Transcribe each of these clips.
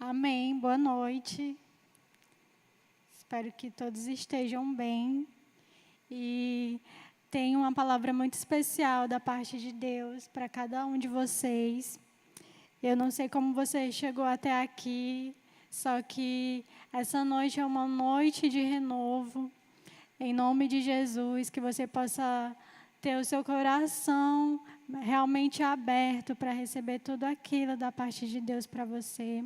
Amém. Boa noite. Espero que todos estejam bem. E tenho uma palavra muito especial da parte de Deus para cada um de vocês. Eu não sei como você chegou até aqui, só que essa noite é uma noite de renovo. Em nome de Jesus, que você possa ter o seu coração realmente aberto para receber tudo aquilo da parte de Deus para você.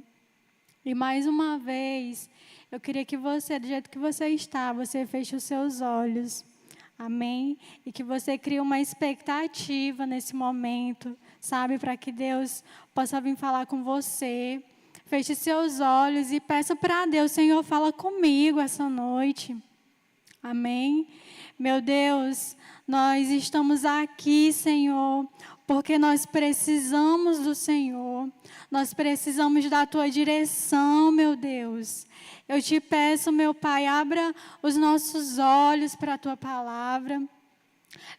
E mais uma vez, eu queria que você, do jeito que você está, você feche os seus olhos. Amém? E que você crie uma expectativa nesse momento, sabe? Para que Deus possa vir falar com você. Feche seus olhos e peça para Deus, Senhor, fala comigo essa noite. Amém? Meu Deus, nós estamos aqui, Senhor, porque nós precisamos do Senhor. Nós precisamos da Tua direção, meu Deus. Eu te peço, meu Pai, abra os nossos olhos para a Tua palavra.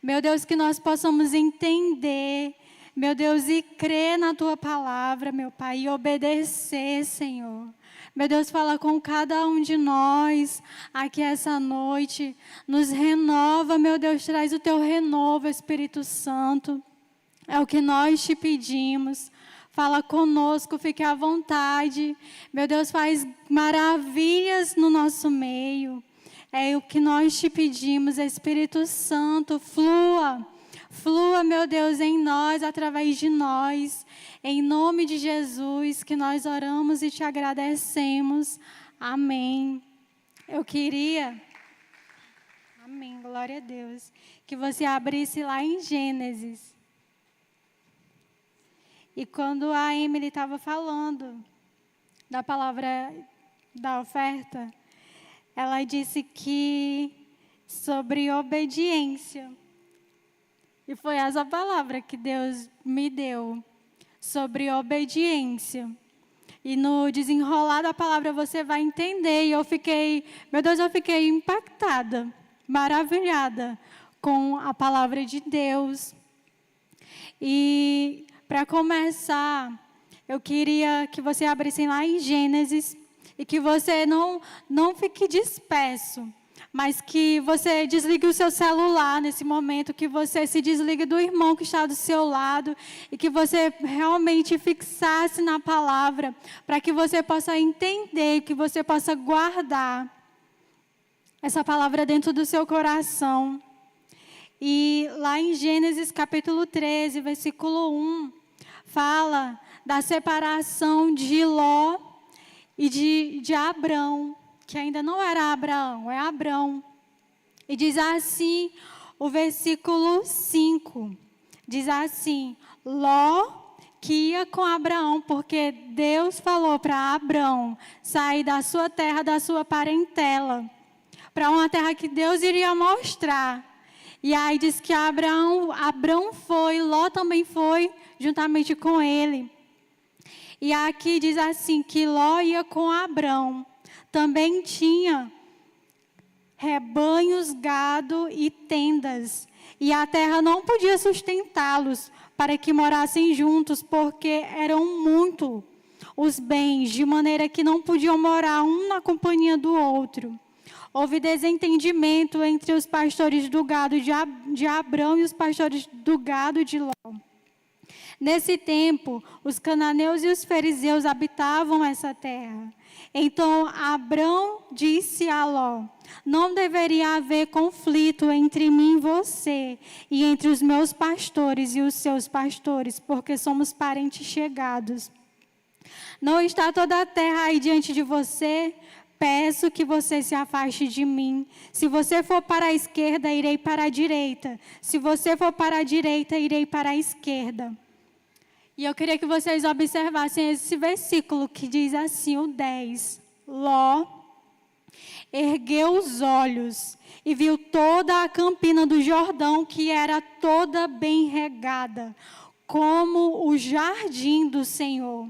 Meu Deus, que nós possamos entender, meu Deus, e crer na Tua palavra, meu Pai, e obedecer, Senhor. Meu Deus, fala com cada um de nós aqui essa noite. Nos renova, meu Deus, traz o Teu renovo, Espírito Santo. É o que nós te pedimos. Fala conosco, fique à vontade. Meu Deus, faz maravilhas no nosso meio. É o que nós te pedimos, Espírito Santo, flua. Flua, meu Deus, em nós, através de nós. Em nome de Jesus, que nós oramos e te agradecemos. Amém. Eu queria, amém, glória a Deus, que você abrisse lá em Gênesis. E quando a Emily estava falando da palavra da oferta, ela disse que sobre obediência. E foi essa palavra que Deus me deu, sobre obediência. E no desenrolar da palavra você vai entender. E eu fiquei, meu Deus, eu fiquei impactada, maravilhada com a palavra de Deus. E para começar, eu queria que você abrisse lá em Gênesis e que você não fique disperso, mas que você desligue o seu celular nesse momento, que você se desligue do irmão que está do seu lado e que você realmente fixasse na palavra, para que você possa entender, que você possa guardar essa palavra dentro do seu coração. E lá em Gênesis capítulo 13, versículo 1, fala da separação de Ló e de Abrão, que ainda não era Abraão, é Abrão. E diz assim, o versículo 5, diz assim, Ló que ia com Abraão, porque Deus falou para Abrão sair da sua terra, da sua parentela, para uma terra que Deus iria mostrar. E aí diz que Abrão foi, Ló também foi, juntamente com ele. E aqui diz assim, que Ló ia com Abrão. Também tinha rebanhos, gado e tendas. E a terra não podia sustentá-los para que morassem juntos, porque eram muito os bens, de maneira que não podiam morar um na companhia do outro. Houve desentendimento entre os pastores do gado de Abrão e os pastores do gado de Ló. Nesse tempo, os cananeus e os fariseus habitavam essa terra. Então, Abrão disse a Ló, não deveria haver conflito entre mim e você, e entre os meus pastores e os seus pastores, porque somos parentes chegados. Não está toda a terra aí diante de você? Peço que você se afaste de mim. Se você for para a esquerda, irei para a direita. Se você for para a direita, irei para a esquerda. E eu queria que vocês observassem esse versículo que diz assim, o 10. Ló ergueu os olhos e viu toda a campina do Jordão, que era toda bem regada, como o jardim do Senhor,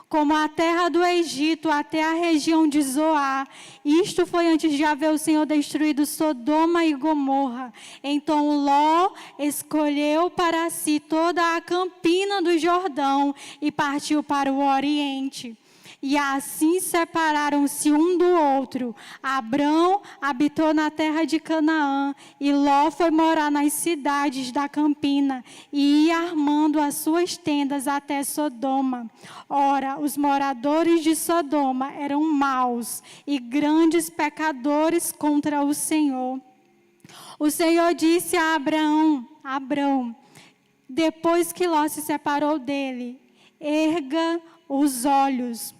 como a terra do Egito até a região de Zoar. Isto foi antes de haver o Senhor destruído Sodoma e Gomorra. Então Ló escolheu para si toda a campina do Jordão e partiu para o Oriente. E assim separaram-se um do outro. Abrão habitou na terra de Canaã, e Ló foi morar nas cidades da campina, e ia armando as suas tendas até Sodoma. Ora, os moradores de Sodoma eram maus e grandes pecadores contra o Senhor. O Senhor disse a Abrão, depois que Ló se separou dele: erga os olhos.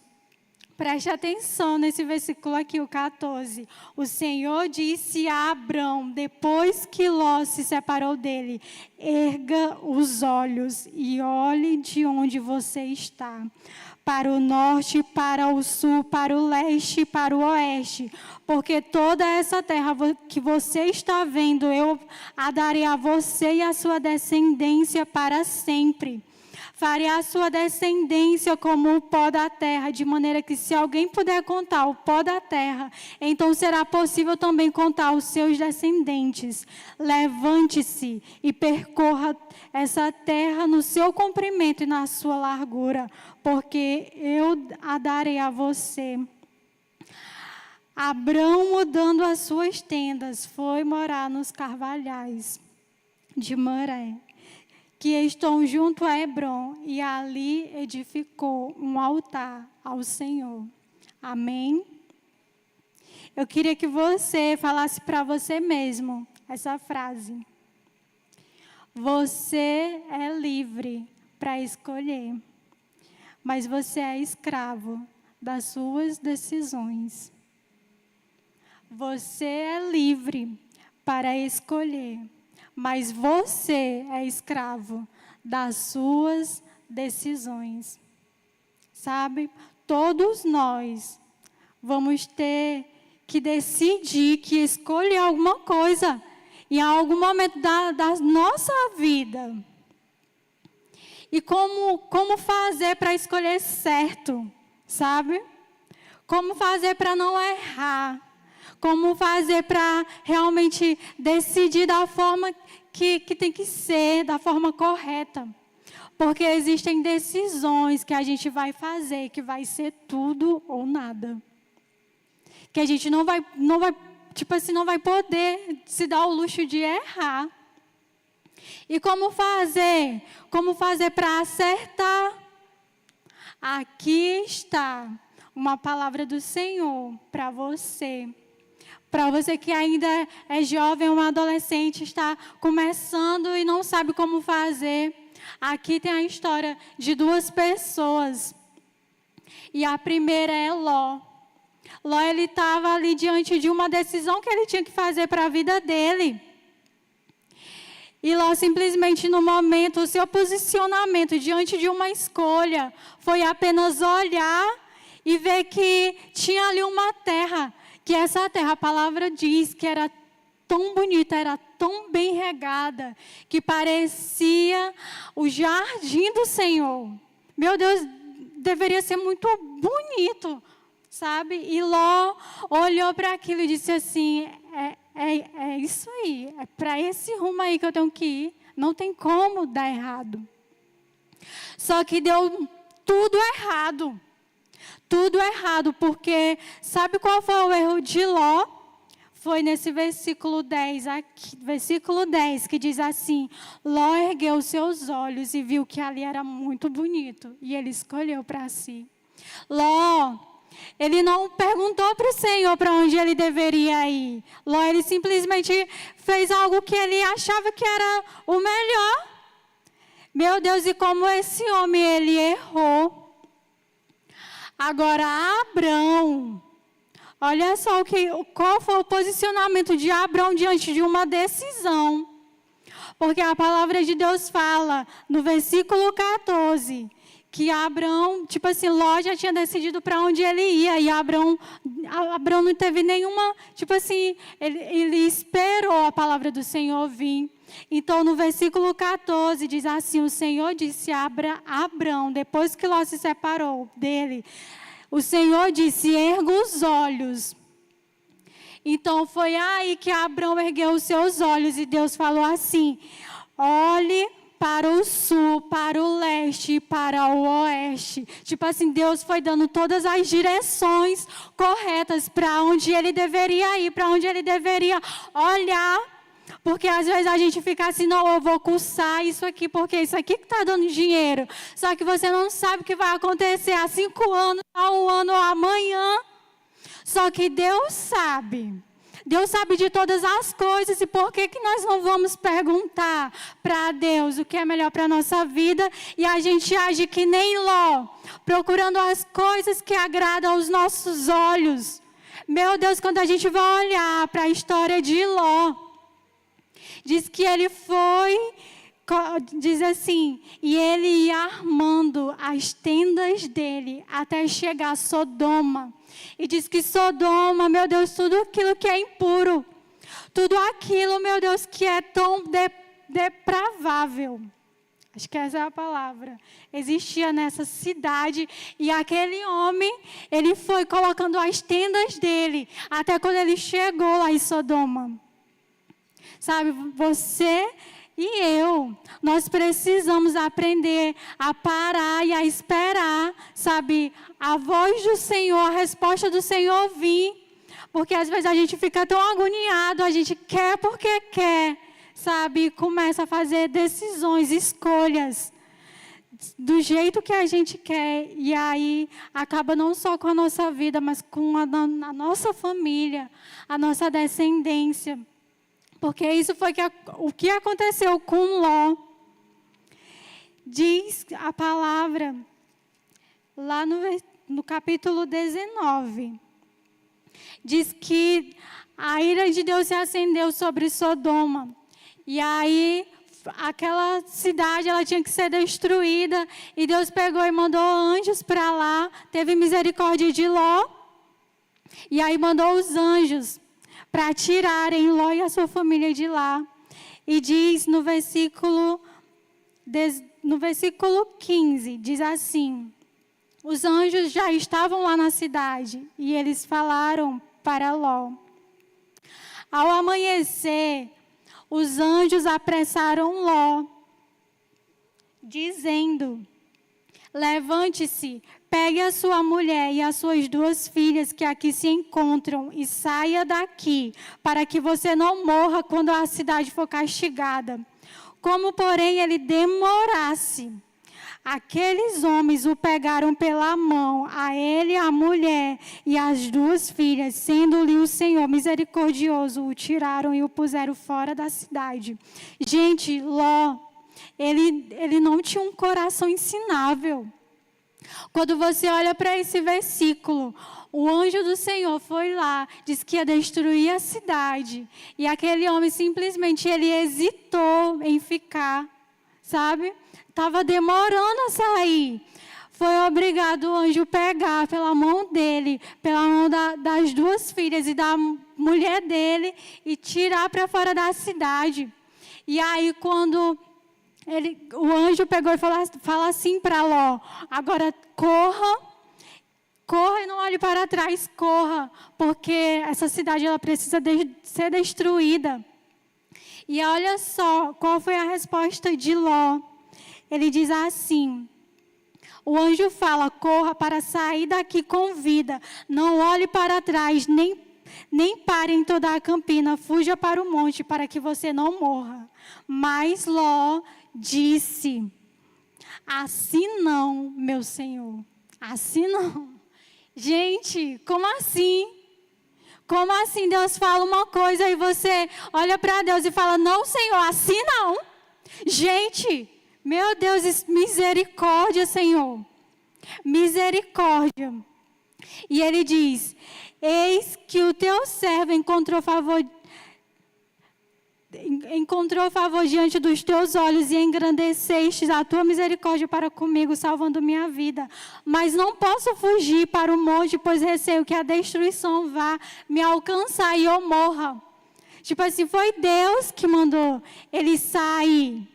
Preste atenção nesse versículo aqui, o 14. O Senhor disse a Abrão, depois que Ló se separou dele: erga os olhos e olhe de onde você está. Para o norte, para o sul, para o leste e para o oeste. Porque toda essa terra que você está vendo, eu a darei a você e a sua descendência para sempre. Farei a sua descendência como o pó da terra, de maneira que se alguém puder contar o pó da terra, então será possível também contar os seus descendentes. Levante-se e percorra essa terra no seu comprimento e na sua largura, porque eu a darei a você. Abrão, mudando as suas tendas, foi morar nos carvalhais de Moré, que estão junto a Hebrom, e ali edificou um altar ao Senhor. Amém? Eu queria que você falasse para você mesmo essa frase. Você é livre para escolher, mas você é escravo das suas decisões. Você é livre para escolher, mas você é escravo das suas decisões. Sabe? Todos nós vamos ter que decidir, que escolher alguma coisa em algum momento da nossa vida. E como fazer para escolher certo, sabe? Como fazer para não errar. Como fazer para realmente decidir da forma que tem que ser, da forma correta. Porque existem decisões que a gente vai fazer, que vai ser tudo ou nada. Que a gente não vai, tipo assim, não vai poder se dar o luxo de errar. E como fazer? Como fazer para acertar? Aqui está uma palavra do Senhor para você. Para você que ainda é jovem, um adolescente, está começando e não sabe como fazer. Aqui tem a história de duas pessoas. E a primeira é Ló. Ló, ele estava ali diante de uma decisão que ele tinha que fazer para a vida dele. E Ló simplesmente no momento, o seu posicionamento diante de uma escolha foi apenas olhar e ver que tinha ali uma terra. Que essa terra, a palavra diz que era tão bonita, era tão bem regada, que parecia o jardim do Senhor. Meu Deus, deveria ser muito bonito, sabe? E Ló olhou para aquilo e disse assim, é isso aí, é para esse rumo aí que eu tenho que ir, não tem como dar errado. Só que deu tudo errado. Tudo errado, porque sabe qual foi o erro de Ló? Foi nesse versículo 10, aqui, versículo 10, que diz assim: Ló ergueu seus olhos e viu que ali era muito bonito, e ele escolheu para si. Ló, ele não perguntou para o Senhor para onde ele deveria ir. Ló, ele simplesmente fez algo que ele achava que era o melhor. Meu Deus, e como esse homem, ele errou. Agora, Abrão, olha só qual foi o posicionamento de Abrão diante de uma decisão. Porque a palavra de Deus fala, no versículo 14, que Abrão, tipo assim, Ló já tinha decidido para onde ele ia. E Abrão não teve nenhuma, tipo assim, ele esperou a palavra do Senhor vir. Então, no versículo 14, diz assim, o Senhor disse a Abrão, depois que Ló se separou dele, o Senhor disse, erga os olhos. Então, foi aí que Abrão ergueu os seus olhos e Deus falou assim, olhe para o sul, para o leste e para o oeste. Tipo assim, Deus foi dando todas as direções corretas para onde ele deveria ir, para onde ele deveria olhar. Porque às vezes a gente fica assim, não, eu vou cursar isso aqui, porque isso aqui que está dando dinheiro. Só que você não sabe o que vai acontecer há 5 anos, há 1 ano, ou amanhã. Só que Deus sabe. Deus sabe de todas as coisas. E por que nós não vamos perguntar para Deus o que é melhor para a nossa vida? E a gente age que nem Ló, procurando as coisas que agradam aos nossos olhos. Meu Deus, quando a gente vai olhar para a história de Ló, diz que ele foi, diz assim, e ele ia armando as tendas dele até chegar a Sodoma. E diz que Sodoma, meu Deus, tudo aquilo que é impuro, tudo aquilo, meu Deus, que é tão depravável, acho que essa é a palavra, existia nessa cidade. E aquele homem, ele foi colocando as tendas dele, até quando ele chegou lá em Sodoma. Sabe, você e eu, nós precisamos aprender a parar e a esperar, sabe, a voz do Senhor, a resposta do Senhor vir. Porque às vezes a gente fica tão agoniado, a gente quer porque quer, sabe, e começa a fazer decisões, escolhas, do jeito que a gente quer. E aí acaba não só com a nossa vida, mas com a nossa família, a nossa descendência. Porque isso foi o que aconteceu com Ló. Diz a palavra, lá no capítulo 19, diz que a ira de Deus se acendeu sobre Sodoma. E aí, aquela cidade, ela tinha que ser destruída. E Deus pegou e mandou anjos para lá, teve misericórdia de Ló. E aí mandou os anjos para tirarem Ló e a sua família de lá. E diz no versículo 15, diz assim: os anjos já estavam lá na cidade e eles falaram para Ló. Ao amanhecer, os anjos apressaram Ló, dizendo: levante-se, pegue a sua mulher e as suas 2 filhas que aqui se encontram e saia daqui, para que você não morra quando a cidade for castigada. Como, porém, ele demorasse, aqueles homens o pegaram pela mão, a ele, a mulher e as 2 filhas, sendo-lhe o Senhor misericordioso, o tiraram e o puseram fora da cidade. Gente, Ló, ele não tinha um coração ensinável. Quando você olha para esse versículo, o anjo do Senhor foi lá, disse que ia destruir a cidade. E aquele homem simplesmente, ele hesitou em ficar, sabe? Estava demorando a sair. Foi obrigado o anjo pegar pela mão dele, pela mão das 2 filhas e da mulher dele e tirar para fora da cidade. E aí quando o anjo pegou e fala assim para Ló: agora corra e não olhe para trás, corra, porque essa cidade ela precisa ser destruída. E olha só qual foi a resposta de Ló. Ele diz assim, o anjo fala: corra para sair daqui com vida, não olhe para trás, nem pare em toda a campina, fuja para o monte para que você não morra. Mas Ló disse: assim não, meu Senhor, assim não. Gente, como assim? Como assim Deus fala uma coisa e você olha para Deus e fala: não, Senhor, assim não? Gente, meu Deus, misericórdia, Senhor, misericórdia. E ele diz: eis que o teu servo encontrou favor diante dos teus olhos e engrandeceste a tua misericórdia para comigo, salvando minha vida. Mas não posso fugir para o monte, pois receio que a destruição vá me alcançar e eu morra. Tipo assim, foi Deus que mandou ele sair.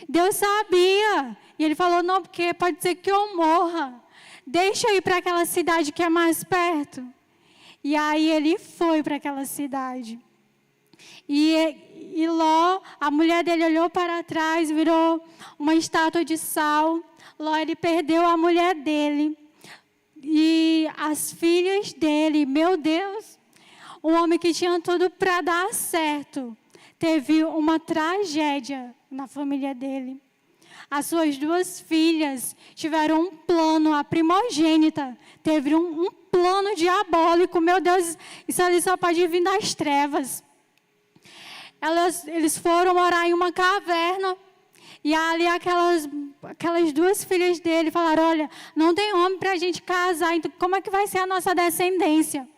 Deus sabia. E ele falou: não, porque pode ser que eu morra. Deixa eu ir para aquela cidade que é mais perto. E aí ele foi para aquela cidade. E Ló, a mulher dele olhou para trás, virou uma estátua de sal. Ló, ele perdeu a mulher dele e as filhas dele. Meu Deus, um homem que tinha tudo para dar certo, teve uma tragédia na família dele. As suas 2 filhas tiveram um plano, a primogênita teve um plano diabólico. Meu Deus, isso ali só pode vir das trevas. Eles foram morar em uma caverna. E ali aquelas 2 filhas dele falaram: olha, não tem homem para a gente casar, então como é que vai ser a nossa descendência?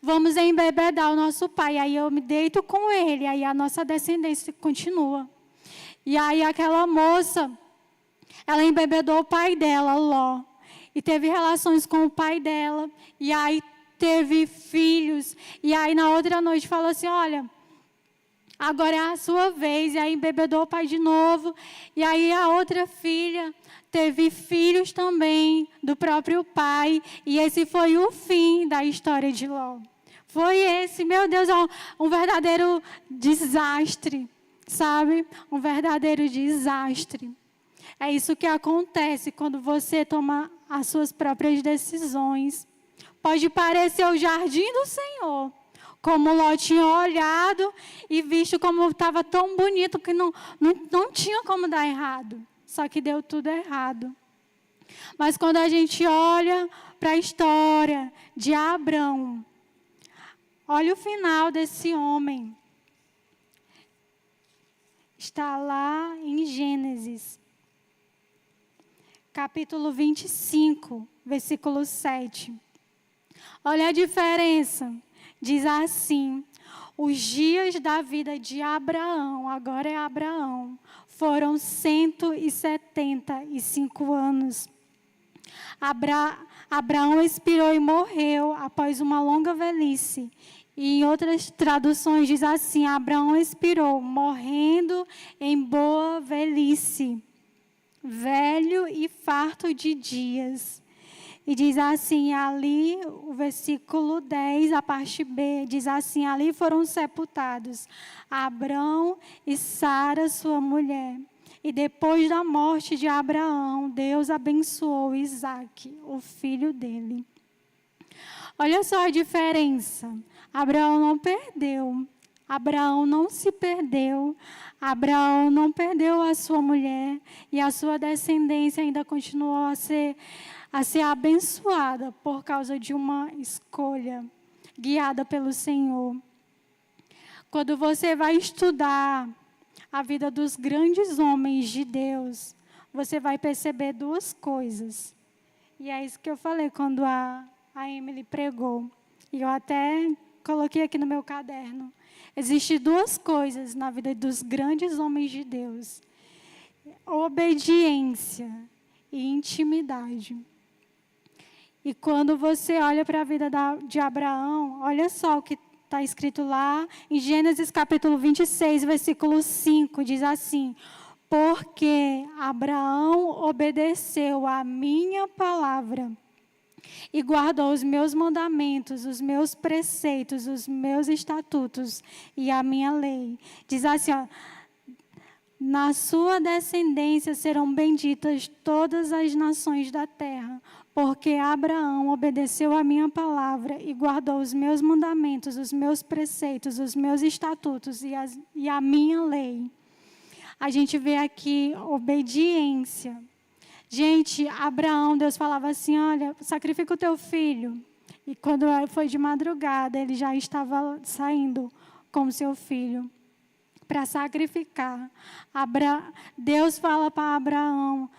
Vamos embebedar o nosso pai, aí eu me deito com ele, aí a nossa descendência continua. E aí aquela moça, ela embebedou o pai dela, Ló, e teve relações com o pai dela, e aí teve filhos, e aí na outra noite falou assim: olha, agora é a sua vez. E aí embebedou o pai de novo. E aí a outra filha teve filhos também do próprio pai. E esse foi o fim da história de Ló. Foi esse, meu Deus, um verdadeiro desastre, sabe? Um verdadeiro desastre. É isso que acontece quando você toma as suas próprias decisões. Pode parecer o jardim do Senhor, como Ló tinha olhado e visto como estava tão bonito que não tinha como dar errado. Só que deu tudo errado. Mas quando a gente olha para a história de Abrão, olha o final desse homem. Está lá em Gênesis, capítulo 25, versículo 7. Olha a diferença. Diz assim: os dias da vida de Abraão, agora é Abraão, foram 175 anos. Abraão expirou e morreu após uma longa velhice. E em outras traduções diz assim: Abraão expirou, morrendo em boa velhice, velho e farto de dias. E diz assim, ali, o versículo 10, a parte B, diz assim: ali foram sepultados Abrão e Sara, sua mulher. E depois da morte de Abraão, Deus abençoou Isaque, o filho dele. Olha só a diferença. Abraão não perdeu. Abraão não se perdeu. Abraão não perdeu a sua mulher. E a sua descendência ainda continuou a ser abençoada por causa de uma escolha guiada pelo Senhor. Quando você vai estudar a vida dos grandes homens de Deus, você vai perceber 2 coisas. E é isso que eu falei quando a Emily pregou. E eu até coloquei aqui no meu caderno. Existem 2 coisas na vida dos grandes homens de Deus: obediência e intimidade. E quando você olha para a vida de Abraão, olha só o que está escrito lá em Gênesis capítulo 26, versículo 5, diz assim: porque Abraão obedeceu a minha palavra e guardou os meus mandamentos, os meus preceitos, os meus estatutos e a minha lei. Diz assim, ó: na sua descendência serão benditas todas as nações da terra, porque Abraão obedeceu a minha palavra e guardou os meus mandamentos, os meus preceitos, os meus estatutos e a minha lei. A gente vê aqui obediência. Gente, Abraão, Deus falava assim: olha, sacrifica o teu filho. E quando foi de madrugada, ele já estava saindo com seu filho para sacrificar. Deus fala para Abraão: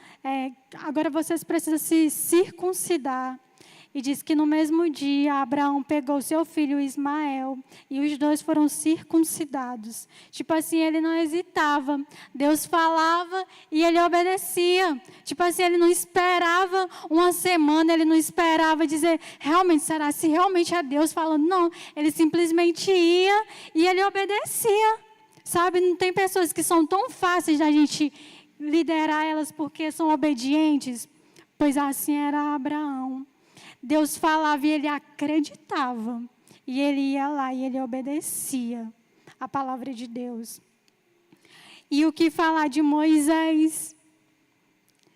agora vocês precisam se circuncidar. E diz que no mesmo dia, Abraão pegou seu filho Ismael e os 2 foram circuncidados. Tipo assim, ele não hesitava. Deus falava e ele obedecia. Tipo assim, ele não esperava uma semana, ele não esperava dizer, realmente, será se realmente é Deus falando? Não, ele simplesmente ia e ele obedecia. Sabe, não tem pessoas que são tão fáceis da gente liderar elas porque são obedientes? Pois assim era Abraão. Deus falava e ele acreditava. E ele ia lá e ele obedecia a palavra de Deus. E o que falar de Moisés?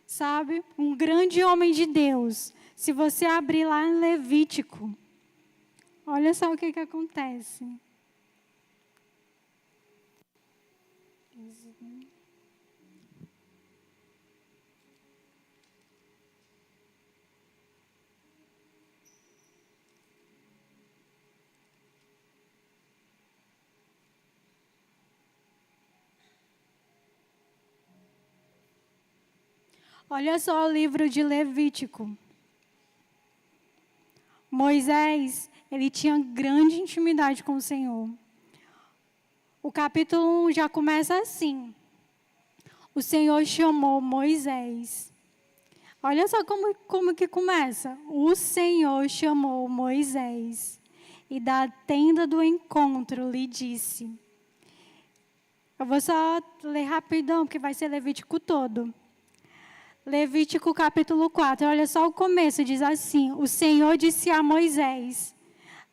Sabe? Um grande homem de Deus. Se você abrir lá em Levítico, olha só o que acontece. Olha só o livro de Levítico. Moisés, ele tinha grande intimidade com o Senhor. O capítulo 1 já começa assim. O Senhor chamou Moisés. Olha só como que começa. O Senhor chamou Moisés e da tenda do encontro lhe disse. Eu vou só ler rapidão, porque vai ser Levítico todo. Levítico capítulo 4, olha só o começo, diz assim: o Senhor disse a Moisés.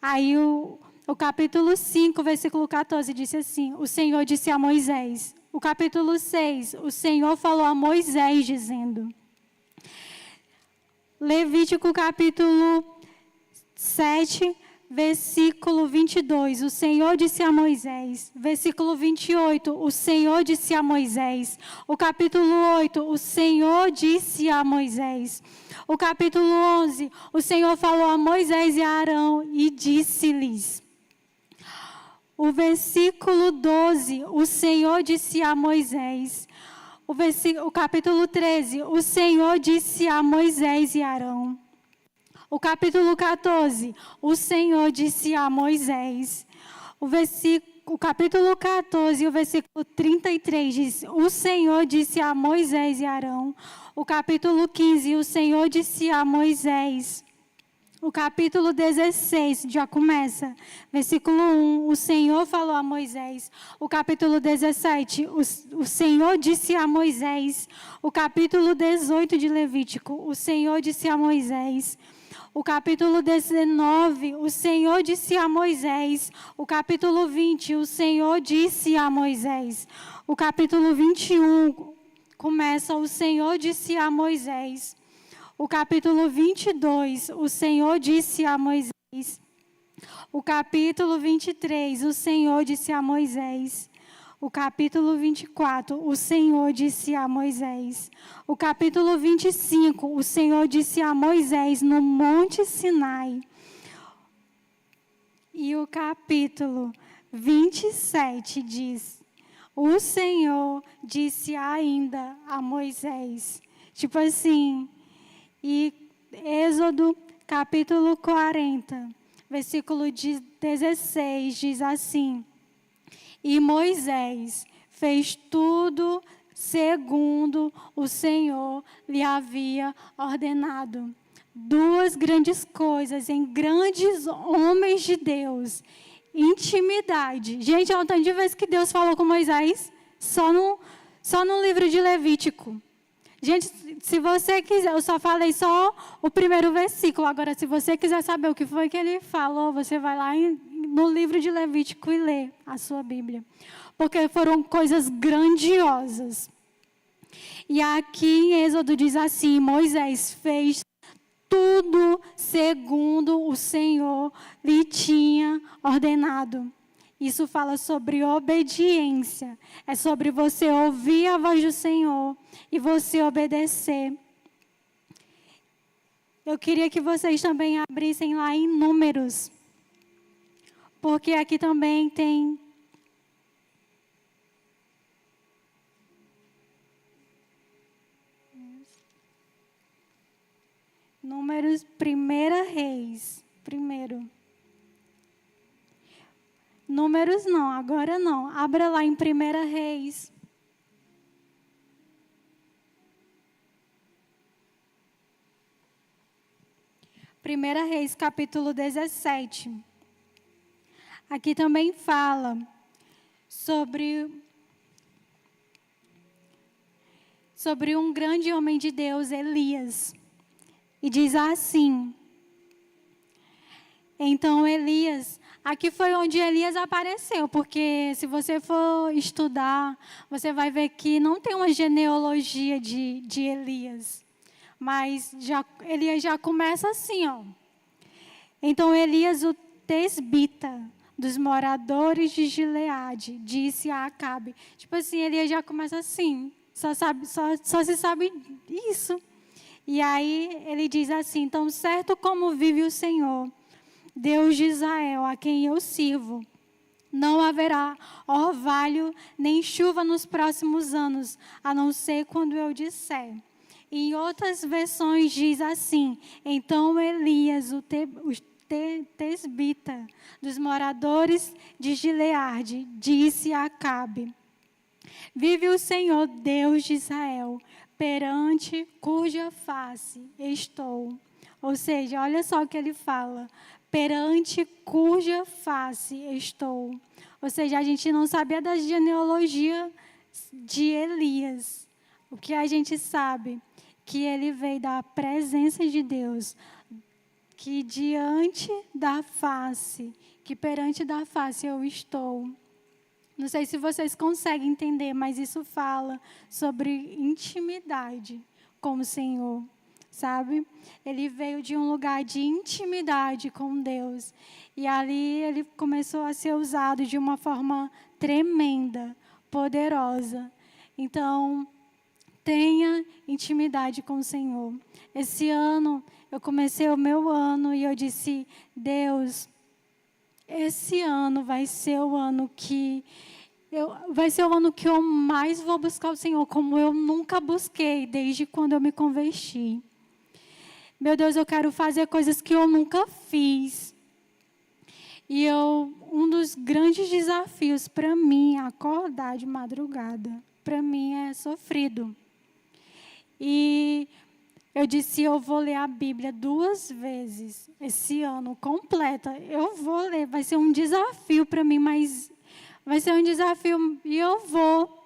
Aí o capítulo 5, versículo 14, disse assim: o Senhor disse a Moisés. O capítulo 6, o Senhor falou a Moisés, dizendo. Levítico capítulo 7, versículo 22, o Senhor disse a Moisés. Versículo 28, o Senhor disse a Moisés. O capítulo 8, o Senhor disse a Moisés. O capítulo 11, o Senhor falou a Moisés e a Arão e disse-lhes. O versículo 12, o Senhor disse a Moisés. O capítulo 13, o Senhor disse a Moisés e a Arão. O capítulo 14, o Senhor disse a Moisés. O capítulo 14, o versículo 33 diz: o Senhor disse a Moisés e Arão. O capítulo 15, o Senhor disse a Moisés. O capítulo 16 já começa. Versículo 1, o Senhor falou a Moisés. O capítulo 17, o Senhor disse a Moisés. O capítulo 18 de Levítico, o Senhor disse a Moisés. O capítulo 19, o Senhor disse a Moisés. O capítulo 20, o Senhor disse a Moisés. O capítulo 21 começa: o Senhor disse a Moisés. O capítulo 22, o Senhor disse a Moisés. O capítulo 23, o Senhor disse a Moisés. O capítulo 24, o Senhor disse a Moisés. O capítulo 25, o Senhor disse a Moisés no Monte Sinai. E o capítulo 27 diz: o Senhor disse ainda a Moisés. Tipo assim, e Êxodo capítulo 40, versículo 16 diz assim: e Moisés fez tudo segundo o Senhor lhe havia ordenado. Duas grandes coisas em grandes homens de Deus. Intimidade. Gente, olha o tanto de vezes que Deus falou com Moisés, só no livro de Levítico. Gente, se você quiser, eu só falei só o primeiro versículo. Agora, se você quiser saber o que foi que ele falou, você vai lá no livro de Levítico e lê a sua Bíblia. Porque foram coisas grandiosas. E aqui em Êxodo diz assim: Moisés fez tudo segundo o Senhor lhe tinha ordenado. Isso fala sobre obediência. É sobre você ouvir a voz do Senhor e você obedecer. Eu queria que vocês também abrissem lá em Números. Porque aqui também tem... Números, 1 Reis. Primeiro. Números não, agora não. Abra lá em 1 Reis. Primeira Reis, capítulo 17. Aqui também fala sobre um grande homem de Deus, Elias. E diz assim: então Elias aqui foi onde Elias apareceu, porque se você for estudar, você vai ver que não tem uma genealogia de Elias. Mas Elias já começa assim, ó. Então Elias, o tesbita, dos moradores de Gileade, disse a Acabe. Tipo assim, Elias já começa assim, só se sabe isso. E aí ele diz assim: tão certo como vive o Senhor, Deus de Israel, a quem eu sirvo, não haverá orvalho nem chuva nos próximos anos, a não ser quando eu disser. Em outras versões diz assim: então Elias, o tesbita, dos moradores de Gileade, disse a Acabe: vive o Senhor, Deus de Israel, perante cuja face estou. Ou seja, olha só o que ele fala: perante cuja face estou. Ou seja, a gente não sabia da genealogia de Elias. O que a gente sabe? Que ele veio da presença de Deus, que diante da face, que perante da face eu estou. Não sei se vocês conseguem entender, mas isso fala sobre intimidade com o Senhor, sabe? Ele veio de um lugar de intimidade com Deus. E ali ele começou a ser usado de uma forma tremenda, poderosa. Então, tenha intimidade com o Senhor. Esse ano, eu comecei o meu ano e eu disse: Deus, esse ano vai ser o ano que eu mais vou buscar o Senhor, como eu nunca busquei desde quando eu me converti. Meu Deus, eu quero fazer coisas que eu nunca fiz. E um dos grandes desafios para mim é acordar de madrugada. Para mim é sofrido. E eu disse: eu vou ler a Bíblia 2 vezes esse ano, completa. Eu vou ler, vai ser um desafio para mim, mas vai ser um desafio e eu vou.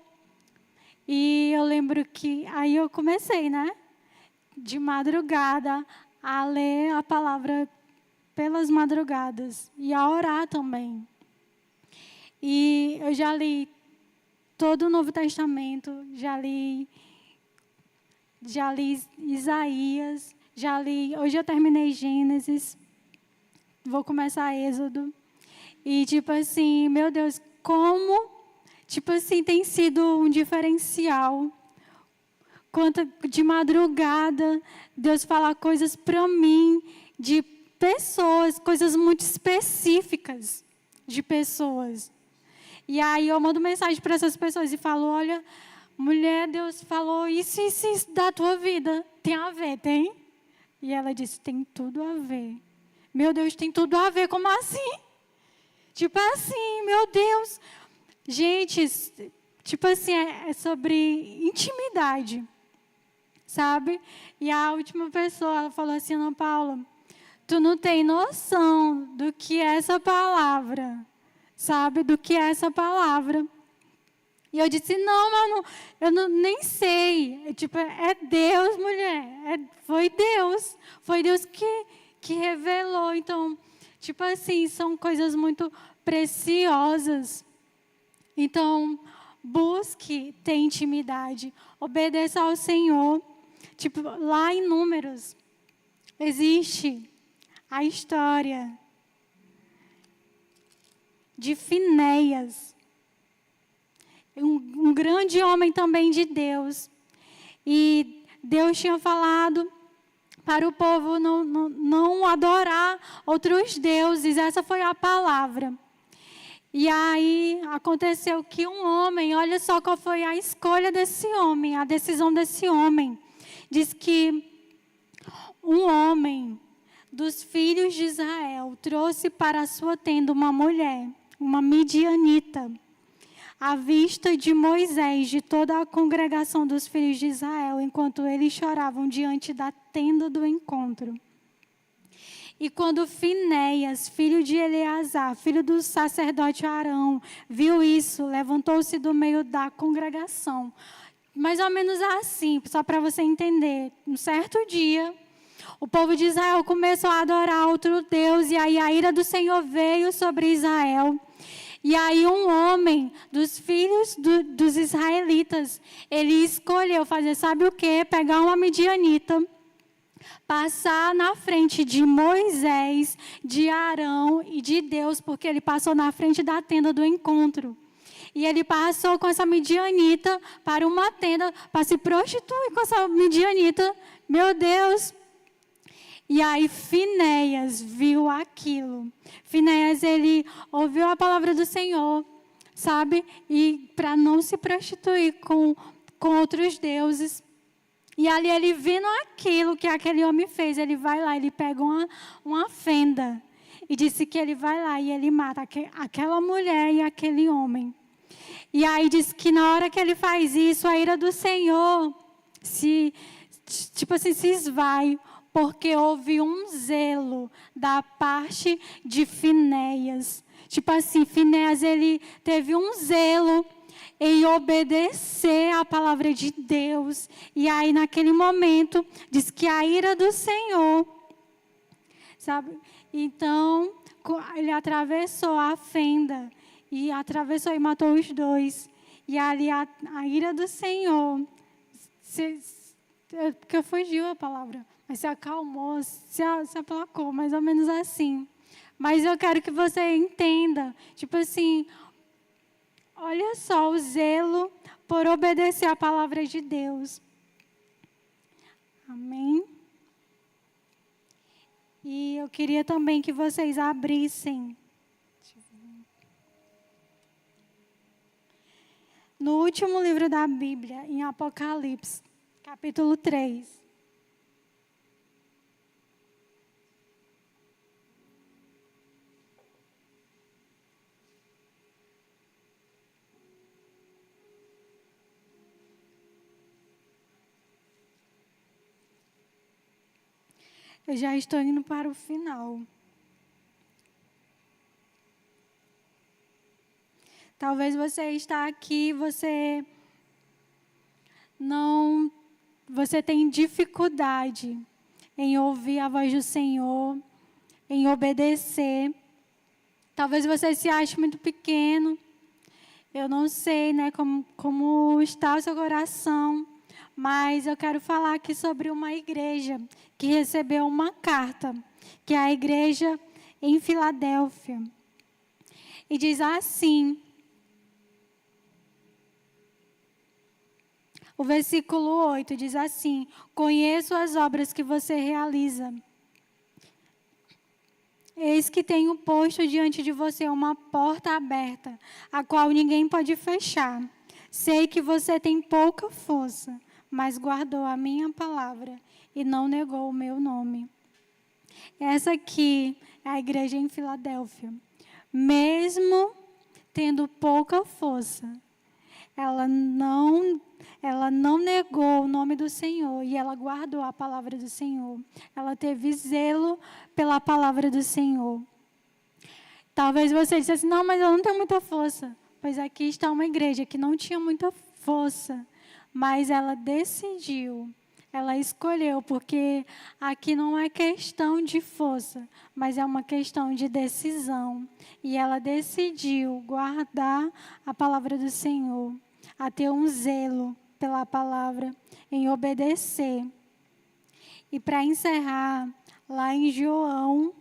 E eu lembro que aí eu comecei, né? De madrugada a ler a palavra pelas madrugadas e a orar também. E eu já li todo o Novo Testamento, já li Isaías, hoje eu terminei Gênesis, vou começar Êxodo. E tipo assim, meu Deus, como, tipo assim, tem sido um diferencial. Quanto de madrugada, Deus fala coisas para mim, de pessoas, coisas muito específicas de pessoas. E aí eu mando mensagem para essas pessoas e falo: olha, mulher, Deus falou isso da tua vida. Tem a ver, tem? E ela disse: tem tudo a ver. Meu Deus, tem tudo a ver, como assim? Tipo assim, meu Deus. Gente, tipo assim, é sobre intimidade, sabe? E a última pessoa, ela falou assim: Ana Paula, tu não tem noção do que é essa palavra, sabe? Do que é essa palavra. E eu disse: não, mano, eu nem sei. Tipo, é Deus, mulher. Foi Deus que revelou. Então, tipo assim, são coisas muito preciosas. Então, busque ter intimidade. Obedeça ao Senhor. Tipo, lá em Números, existe a história de Finéias. Um grande homem também de Deus. E Deus tinha falado para o povo não adorar outros deuses. Essa foi a palavra. E aí aconteceu que um homem, olha só qual foi a escolha desse homem, a decisão desse homem. Diz que um homem dos filhos de Israel trouxe para a sua tenda uma mulher, uma midianita, à vista de Moisés, de toda a congregação dos filhos de Israel, enquanto eles choravam diante da tenda do encontro. E quando Finéias, filho de Eleazar, filho do sacerdote Arão, viu isso, levantou-se do meio da congregação. Mais ou menos assim, só para você entender. Um certo dia, O povo de Israel começou a adorar outro Deus, e aí a ira do Senhor veio sobre Israel. E aí um homem dos filhos dos israelitas, ele escolheu fazer, sabe o quê? Pegar uma midianita, passar na frente de Moisés, de Arão e de Deus, porque ele passou na frente da tenda do encontro. E ele passou com essa midianita para uma tenda, para se prostituir com essa midianita. Meu Deus! E aí Finéias viu aquilo. Finéias, ele ouviu a palavra do Senhor, sabe? E para não se prostituir com outros deuses. E ali ele vendo aquilo que aquele homem fez, ele vai lá, ele pega uma fenda. E disse que ele vai lá e ele mata aquela mulher e aquele homem. E aí diz que na hora que ele faz isso, a ira do Senhor se esvai. Porque houve um zelo da parte de Finéias. Tipo assim, Finéias, ele teve um zelo em obedecer à palavra de Deus. E aí, naquele momento, diz que a ira do Senhor, sabe? Então, ele atravessou a fenda. E atravessou e matou os dois. E ali, a ira do Senhor, porque fugiu a palavra. Mas se acalmou, se aplacou, mais ou menos assim. Mas eu quero que você entenda, tipo assim, olha só o zelo por obedecer a palavra de Deus. Amém? E eu queria também que vocês abrissem. No último livro da Bíblia, em Apocalipse, capítulo 3. Eu já estou indo para o final. Talvez você está aqui, você tem dificuldade em ouvir a voz do Senhor, em obedecer. Talvez você se ache muito pequeno. Eu não sei, né, como está o seu coração. Mas eu quero falar aqui sobre uma igreja que recebeu uma carta, que é a igreja em Filadélfia. E diz assim, o versículo 8 diz assim: conheço as obras que você realiza. Eis que tenho posto diante de você uma porta aberta, a qual ninguém pode fechar. Sei que você tem pouca força, mas guardou a minha palavra e não negou o meu nome. Essa aqui é a igreja em Filadélfia. Mesmo tendo pouca força, ela não negou o nome do Senhor e ela guardou a palavra do Senhor. Ela teve zelo pela palavra do Senhor. Talvez você dissesse assim, não, mas eu não tenho muita força. Pois aqui está uma igreja que não tinha muita força, mas ela decidiu, ela escolheu, porque aqui não é questão de força, mas é uma questão de decisão. E ela decidiu guardar a palavra do Senhor, a ter um zelo pela palavra, em obedecer. E para encerrar, lá em João,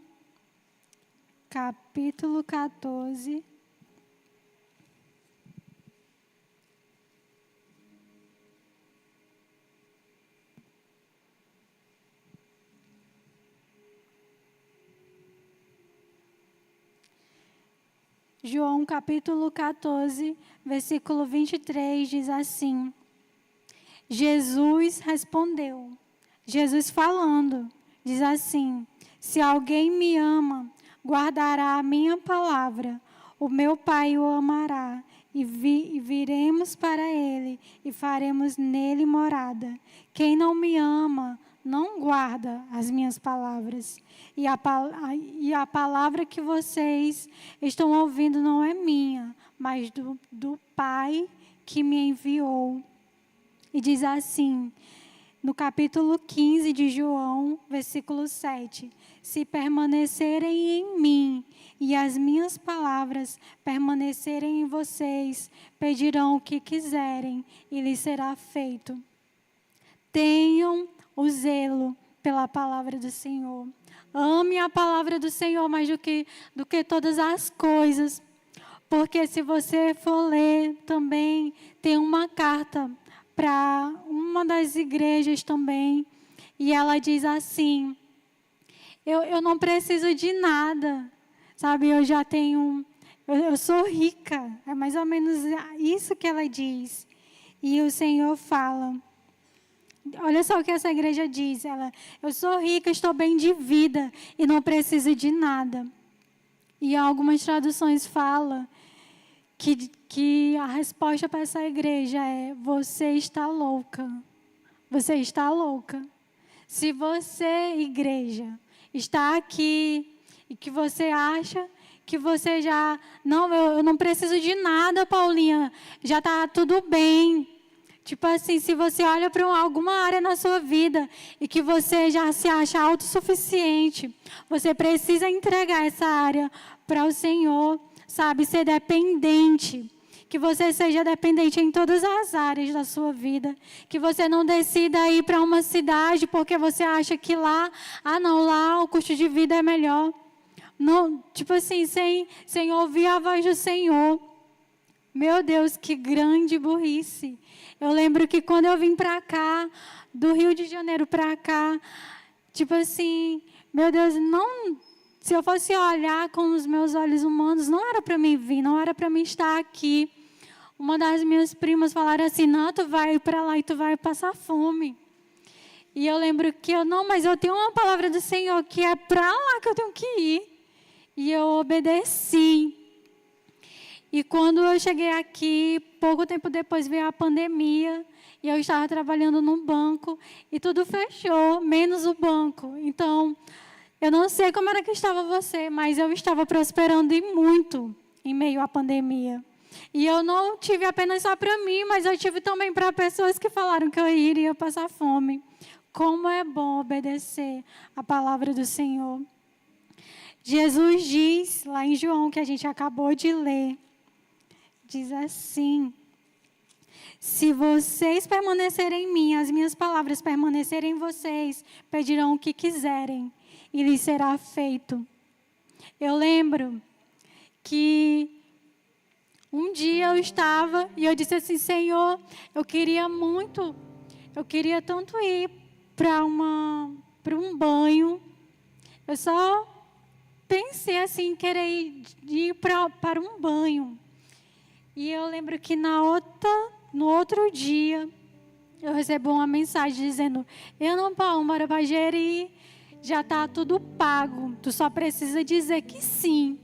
capítulo 14, João capítulo 14, versículo 23, diz assim: Jesus respondeu, Jesus falando, diz assim: se alguém me ama, guardará a minha palavra, o meu Pai o amará, e viremos para ele, e faremos nele morada. Quem não me ama, não guarda as minhas palavras. E a palavra que vocês estão ouvindo não é minha, mas do Pai que me enviou. E diz assim: no capítulo 15 de João, versículo 7. Se permanecerem em mim e as minhas palavras permanecerem em vocês, pedirão o que quiserem e lhes será feito. Tenham o zelo pela palavra do Senhor. Ame a palavra do Senhor mais do que todas as coisas. Porque se você for ler também, tem uma carta para uma das igrejas também. E ela diz assim, eu não preciso de nada. Sabe, eu já tenho, eu sou rica. É mais ou menos isso que ela diz. E o Senhor fala, olha só o que essa igreja diz. Eu sou rica, estou bem de vida e não preciso de nada. E algumas traduções falam que a resposta para essa igreja é: você está louca. Você está louca. Se você, igreja, está aqui e que você acha que você já... Não, eu não preciso de nada, Paulinha. Já está tudo bem. Tipo assim, se você olha para alguma área na sua vida e que você já se acha autossuficiente, você precisa entregar essa área para o Senhor, sabe? Ser dependente. Que você seja dependente em todas as áreas da sua vida. Que você não decida ir para uma cidade porque você acha que lá o custo de vida é melhor. Não, tipo assim, sem ouvir a voz do Senhor. Meu Deus, que grande burrice. Eu lembro que quando eu vim para cá, do Rio de Janeiro para cá, tipo assim, meu Deus, não, se eu fosse olhar com os meus olhos humanos, não era para mim vir, não era para mim estar aqui. Uma das minhas primas falaram assim, não, tu vai para lá e tu vai passar fome. E eu lembro que mas eu tenho uma palavra do Senhor que é para lá que eu tenho que ir. E eu obedeci. E quando eu cheguei aqui, pouco tempo depois veio a pandemia, e eu estava trabalhando num banco, e tudo fechou, menos o banco. Então, eu não sei como era que estava você, mas eu estava prosperando e muito em meio à pandemia. E eu não tive apenas só para mim, mas eu tive também para pessoas que falaram que eu iria passar fome. Como é bom obedecer a palavra do Senhor. Jesus diz, lá em João, que a gente acabou de ler, diz assim: se vocês permanecerem em mim, as minhas palavras permanecerem em vocês, pedirão o que quiserem e lhes será feito. Eu lembro que um dia eu estava e eu disse assim, Senhor, eu queria tanto ir para um banho. Eu só pensei assim, em querer ir para um banho. E eu lembro que no outro dia, eu recebi uma mensagem dizendo, Paulo, bora para Jeri, já está tudo pago, tu só precisa dizer que sim.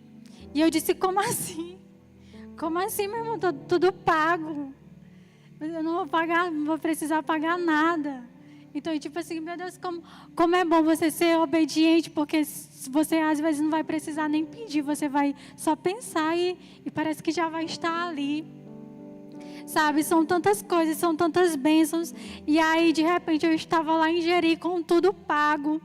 E eu disse, como assim? Como assim, meu irmão, está tudo pago? Eu não vou precisar pagar nada. Então, tipo assim, meu Deus, como é bom você ser obediente, porque você às vezes não vai precisar nem pedir, você vai só pensar e parece que já vai estar ali. Sabe, são tantas coisas, são tantas bênçãos. E aí, de repente, eu estava lá em Jeri com tudo pago.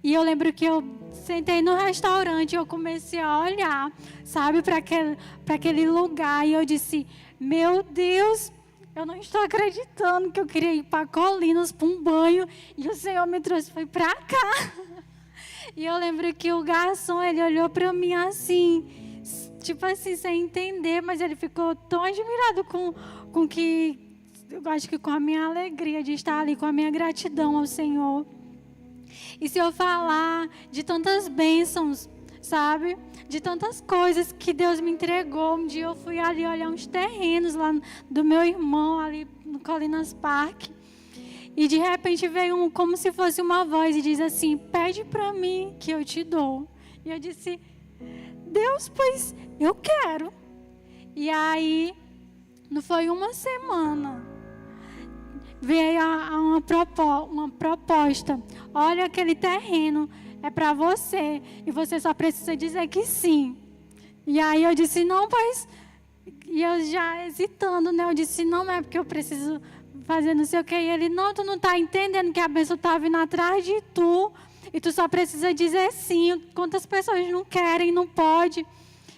E eu lembro que eu sentei no restaurante e eu comecei a olhar, sabe, para aquele lugar. E eu disse, meu Deus, eu não estou acreditando que eu queria ir para Colinas para um banho. E o Senhor me trouxe, foi para cá. E eu lembro que o garçom, ele olhou para mim assim, tipo assim, sem entender. Mas ele ficou tão admirado com que, eu acho que com a minha alegria de estar ali, com a minha gratidão ao Senhor. E se eu falar de tantas bênçãos, sabe? De tantas coisas que Deus me entregou. Um dia eu fui ali olhar uns terrenos lá do meu irmão, ali no Colinas Park. E de repente veio como se fosse uma voz e diz assim, pede para mim que eu te dou. E eu disse, Deus, pois eu quero. E aí, não foi uma semana, veio uma proposta. Olha, aquele terreno é para você. E você só precisa dizer que sim. E aí eu disse, não, pois... E eu já hesitando, né? Eu disse, não é porque eu preciso fazer não sei o que. E ele, não, tu não está entendendo que a bênção está vindo atrás de tu. E tu só precisa dizer sim. Quantas pessoas não querem, não pode.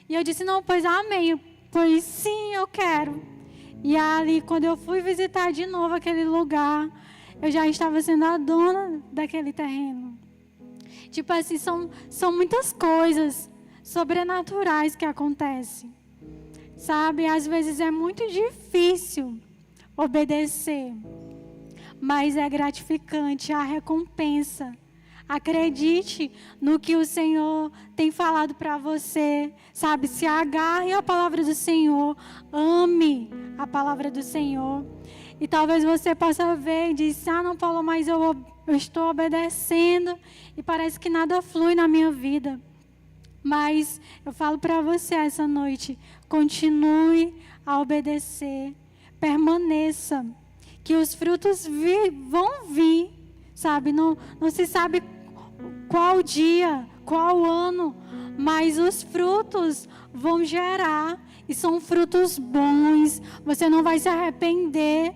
E eu disse, não, pois amém. Pois sim, eu quero. E ali, quando eu fui visitar de novo aquele lugar, eu já estava sendo a dona daquele terreno. Tipo assim, são muitas coisas sobrenaturais que acontecem. Sabe, às vezes é muito difícil obedecer, mas é gratificante a recompensa. Acredite no que o Senhor tem falado para você, sabe? Se agarre à palavra do Senhor, ame a palavra do Senhor. E talvez você possa ver e dizer, não, Paulo, mas eu estou obedecendo e parece que nada flui na minha vida. Mas eu falo para você essa noite, continue a obedecer, permaneça, que os frutos vão vir, sabe? Não se sabe qual dia, qual ano, mas os frutos vão gerar e são frutos bons, você não vai se arrepender.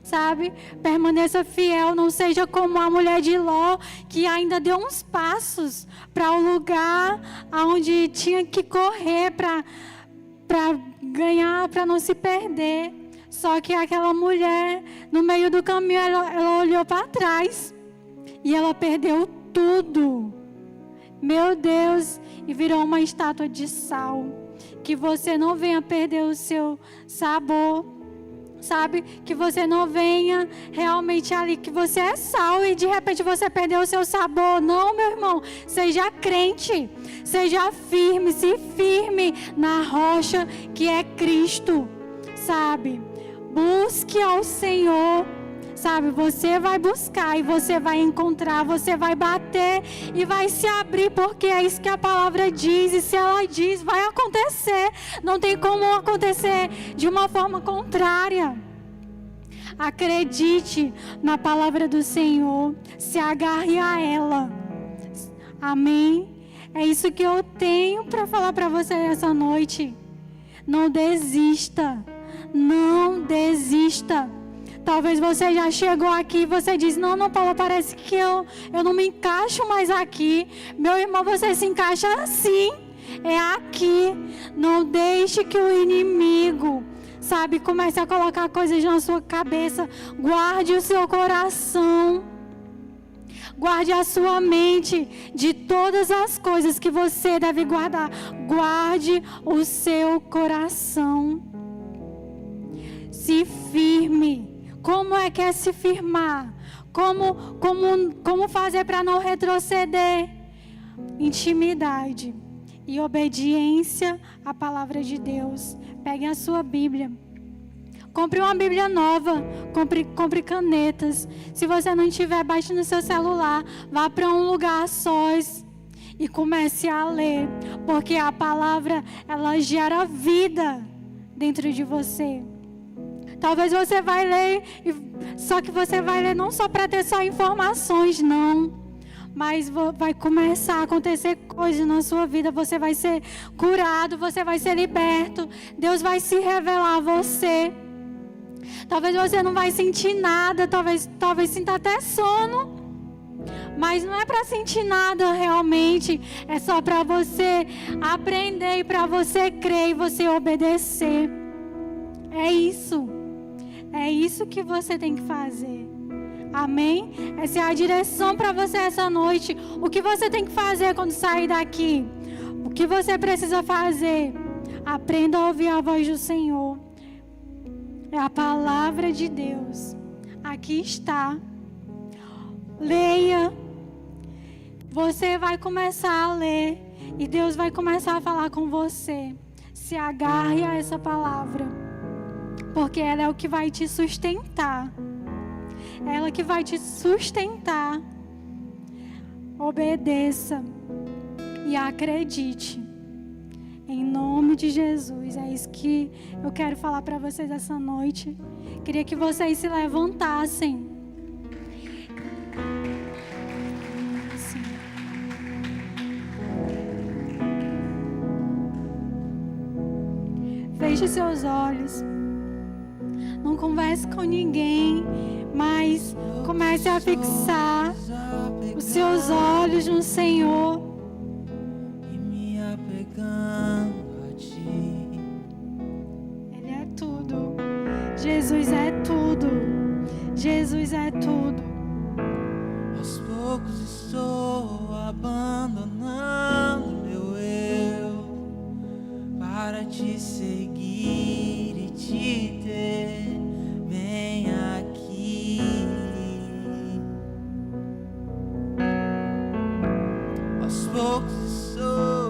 Sabe? Permaneça fiel, não seja como a mulher de Ló, que ainda deu uns passos para o lugar onde tinha que correr para ganhar, para não se perder. Só que aquela mulher, no meio do caminho, ela olhou para trás e ela perdeu tudo. Meu Deus, e virou uma estátua de sal. Que você não venha perder o seu sabor. Sabe, que você não venha realmente ali, que você é sal e de repente você perdeu o seu sabor. Não, meu irmão, seja crente, seja firme, se firme na rocha que é Cristo, sabe? Busque ao Senhor, sabe? Você vai buscar e você vai encontrar, você vai bater e vai se abrir, porque é isso que a palavra diz, e se ela diz, vai acontecer. Não tem como acontecer de uma forma contrária. Acredite na palavra do Senhor, se agarre a ela. Amém? É isso que eu tenho para falar para você essa noite. Não desista, não desista. Talvez você já chegou aqui e você diz, não, Paulo, parece que eu não me encaixo mais aqui. Meu irmão, você se encaixa assim, é aqui. Não deixe que o inimigo, sabe, comece a colocar coisas na sua cabeça. Guarde o seu coração. Guarde a sua mente de todas as coisas que você deve guardar. Guarde o seu coração. Se firme. Como é que é se firmar? Como fazer para não retroceder? Intimidade e obediência à palavra de Deus. Pegue a sua Bíblia. Compre uma Bíblia nova. Compre canetas. Se você não tiver, baixe no seu celular. Vá para um lugar a sós e comece a ler. Porque a palavra, ela gera vida dentro de você. Talvez você vai ler, só que você vai ler não só para ter só informações, não. Mas vai começar a acontecer coisas na sua vida. Você vai ser curado, você vai ser liberto. Deus vai se revelar a você. Talvez você não vai sentir nada, talvez sinta até sono. Mas não é para sentir nada realmente. É só para você aprender e para você crer e você obedecer. É isso. É isso que você tem que fazer. Amém? Essa é a direção para você essa noite. O que você tem que fazer quando sair daqui? O que você precisa fazer? Aprenda a ouvir a voz do Senhor. É a palavra de Deus. Aqui está. Leia. Você vai começar a ler. E Deus vai começar a falar com você. Se agarre a essa palavra. Porque ela é o que vai te sustentar. Ela que vai te sustentar. Obedeça. E acredite. Em nome de Jesus. É isso que eu quero falar para vocês essa noite. Queria que vocês se levantassem. Assim. Feche seus olhos. Não converse com ninguém, mas comece a fixar os seus olhos no Senhor. E me apegando a ti. Ele é tudo. Jesus é tudo. Jesus é tudo. Aos poucos estou abandonando meu eu para te seguir e te ter bem aqui. Aos poucos estou